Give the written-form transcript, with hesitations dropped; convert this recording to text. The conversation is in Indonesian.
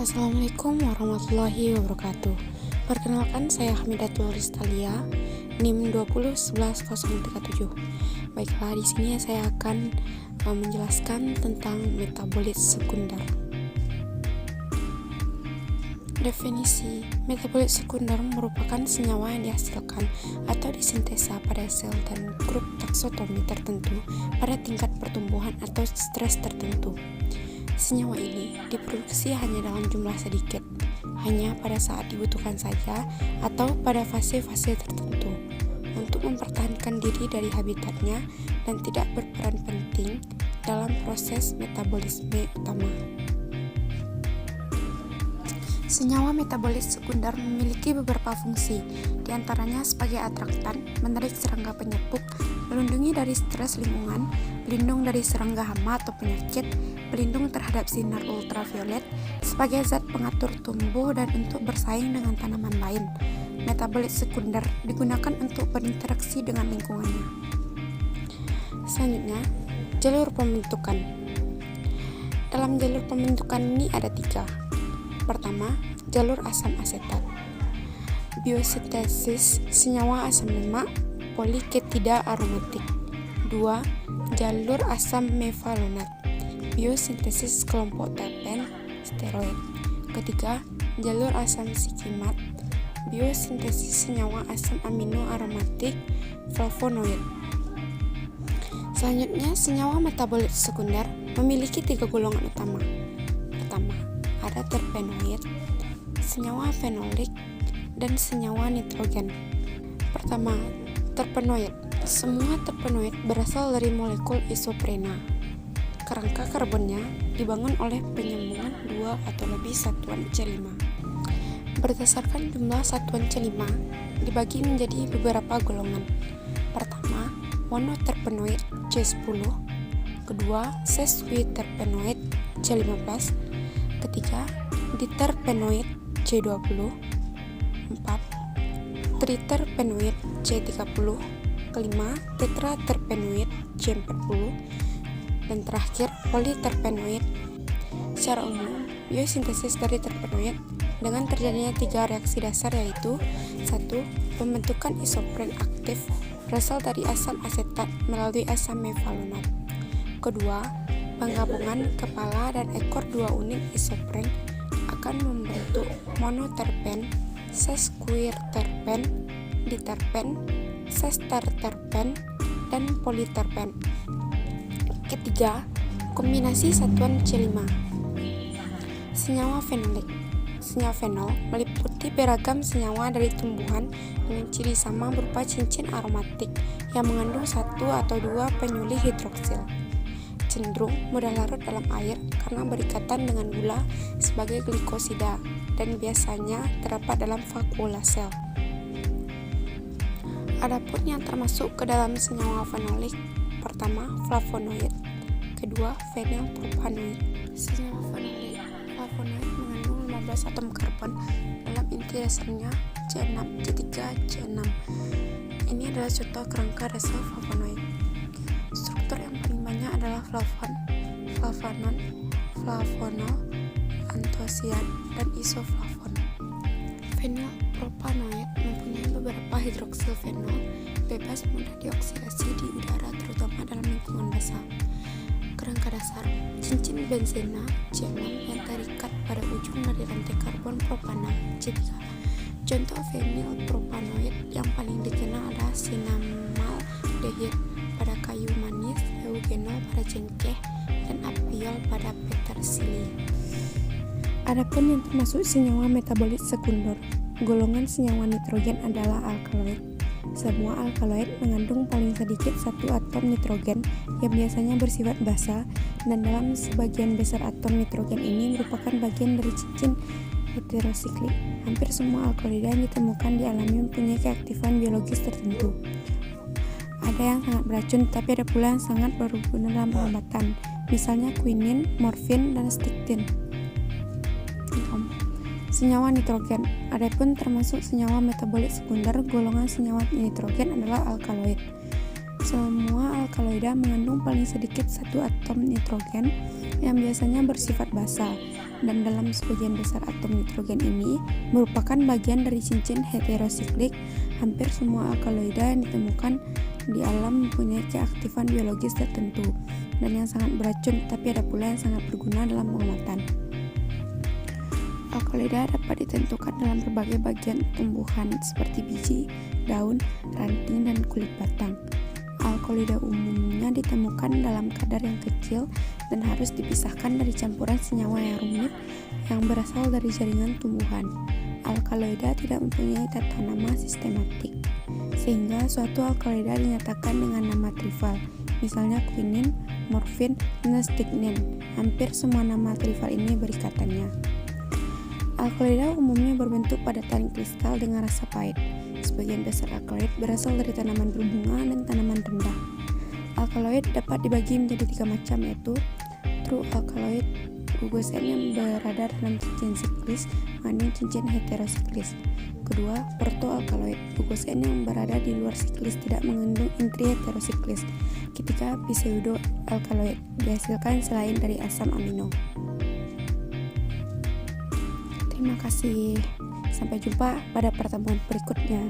Assalamualaikum warahmatullahi wabarakatuh. Perkenalkan, saya Hamidatul Ristalia, NIM 2011037. Baiklah, di sini saya akan menjelaskan tentang metabolit sekunder. Definisi metabolit sekunder merupakan senyawa yang dihasilkan atau disintesa pada sel dan grup taksotomi tertentu pada tingkat pertumbuhan atau stres tertentu. Senyawa ini diproduksi hanya dalam jumlah sedikit, hanya pada saat dibutuhkan saja atau pada fase-fase tertentu untuk mempertahankan diri dari habitatnya dan tidak berperan penting dalam proses metabolisme utama. Senyawa metabolit sekunder memiliki beberapa fungsi, diantaranya sebagai atraktan, menarik serangga penyepuk, melindungi dari stres lingkungan, pelindung dari serangga hama atau penyakit, pelindung terhadap sinar ultraviolet, sebagai zat pengatur tumbuh dan untuk bersaing dengan tanaman lain. Metabolit sekunder digunakan untuk berinteraksi dengan lingkungannya. Selanjutnya, jalur pembentukan. Dalam jalur pembentukan ini ada 3. Pertama, jalur asam asetat. Biosintesis senyawa asam lemak poliketida aromatik. 2. Jalur asam mevalonat. Biosintesis kelompok terpen steroid. Ketiga, jalur asam sikimat. Biosintesis senyawa asam amino aromatik flavonoid. Selanjutnya, senyawa metabolit sekunder memiliki 3 golongan utama. Pertama, ada terpenoid, senyawa fenolik, dan senyawa nitrogen. Pertama, terpenoid. Semua terpenoid berasal dari molekul isoprena. Kerangka karbonnya dibangun oleh penyambungan 2 atau lebih satuan C5. Berdasarkan jumlah satuan C5 dibagi menjadi beberapa golongan. Pertama, monoterpenoid C10. Kedua, sesquiterpenoid C15. Ketiga, diterpenoid C20. 4. Triterpenoid C30. Kelima, tetraterpenoid C40. Dan terakhir, politerpenoid. Secara umum, biosintesis dari terpenoid dengan terjadinya 3 reaksi dasar, yaitu 1. Pembentukan isopren aktif berasal dari asam asetat melalui asam mevalonat. Kedua, penggabungan kepala dan ekor 2 unit isopren akan membentuk monoterpen, sesquiterpen, diterpen, sesterterpen, dan politerpen. Ketiga, kombinasi satuan C5. Senyawa fenolik. Senyawa fenol meliputi beragam senyawa dari tumbuhan dengan ciri sama berupa cincin aromatik yang mengandung 1 atau 2 penyuli hidroksil. Cenderung mudah larut dalam air karena berikatan dengan gula sebagai glikosida dan biasanya terdapat dalam vakuola sel. Adapun yang termasuk ke dalam senyawa fenolik, pertama, flavonoid, kedua, fenilpropanoid. Senyawa flavonoid mengandung 15 atom karbon dalam inti dasarnya C6, C3, C6. Ini adalah contoh kerangka dasar flavonoid. Struktur yang paling banyak adalah flavon, flavonon, flavonol, antosian, dan isoflavon. Fenilpropanoid mempunyai beberapa hidroksil fenol bebas mudah dioksidasi di udara, terutama dalam lingkungan basah. Kerangka dasar, cincin benzena C6 yang terikat pada ujung dari rantai karbon propana C3. Contoh fenilpropanoid yang paling dikenal adalah sinamaldehid pada kayu manis, eugenol pada cengkeh, dan apiol pada petersili. Adapun yang termasuk senyawa metabolit sekunder, golongan senyawa nitrogen adalah alkaloid. Semua alkaloid mengandung paling sedikit 1 atom nitrogen yang biasanya bersifat basa, dan dalam sebagian besar atom nitrogen ini merupakan bagian dari cincin heterosiklik. Hampir semua alkaloida yang ditemukan di alam mempunyai keaktifan biologis tertentu. Ada yang sangat beracun, tapi ada pula yang sangat berguna dalam pengobatan, misalnya quinin, morfin, dan stiktin. Senyawa nitrogen. Adapun termasuk senyawa metabolit sekunder, golongan senyawa nitrogen adalah alkaloid. Semua alkaloida mengandung paling sedikit 1 atom nitrogen yang biasanya bersifat basa. dan dalam sebagian besar atom nitrogen ini merupakan bagian dari cincin heterosiklik. Hampir semua alkaloida yang ditemukan di alam mempunyai keaktifan biologis tertentu dan yang sangat beracun, tapi ada pula yang sangat berguna dalam pengobatan. Alkaloida dapat ditentukan dalam berbagai bagian tumbuhan seperti biji, daun, ranting, dan kulit batang. Alkaloida umumnya ditemukan dalam kadar yang kecil dan harus dipisahkan dari campuran senyawa yang rumit yang berasal dari jaringan tumbuhan. Alkaloida tidak mempunyai tata nama sistematik, sehingga suatu alkaloida dinyatakan dengan nama trifal, misalnya quinin, morfin, dan strychnine. Hampir semua nama trifal ini berikatannya. Alkaloida umumnya berbentuk padatan kristal dengan rasa pahit. Sebagian besar alkaloid berasal dari tanaman berbunga dan tanaman rendah. Alkaloid dapat dibagi menjadi 3 macam, yaitu true alkaloid, gugusan yang berada dalam cincin siklis mengandung cincin heterosiklis. Kedua, protoalkaloid, gugusan yang berada di luar siklis tidak mengandung intri heterosiklis. Ketiga, pseudoalkaloid, dihasilkan selain dari asam amino. Terima kasih. Sampai jumpa pada pertemuan berikutnya.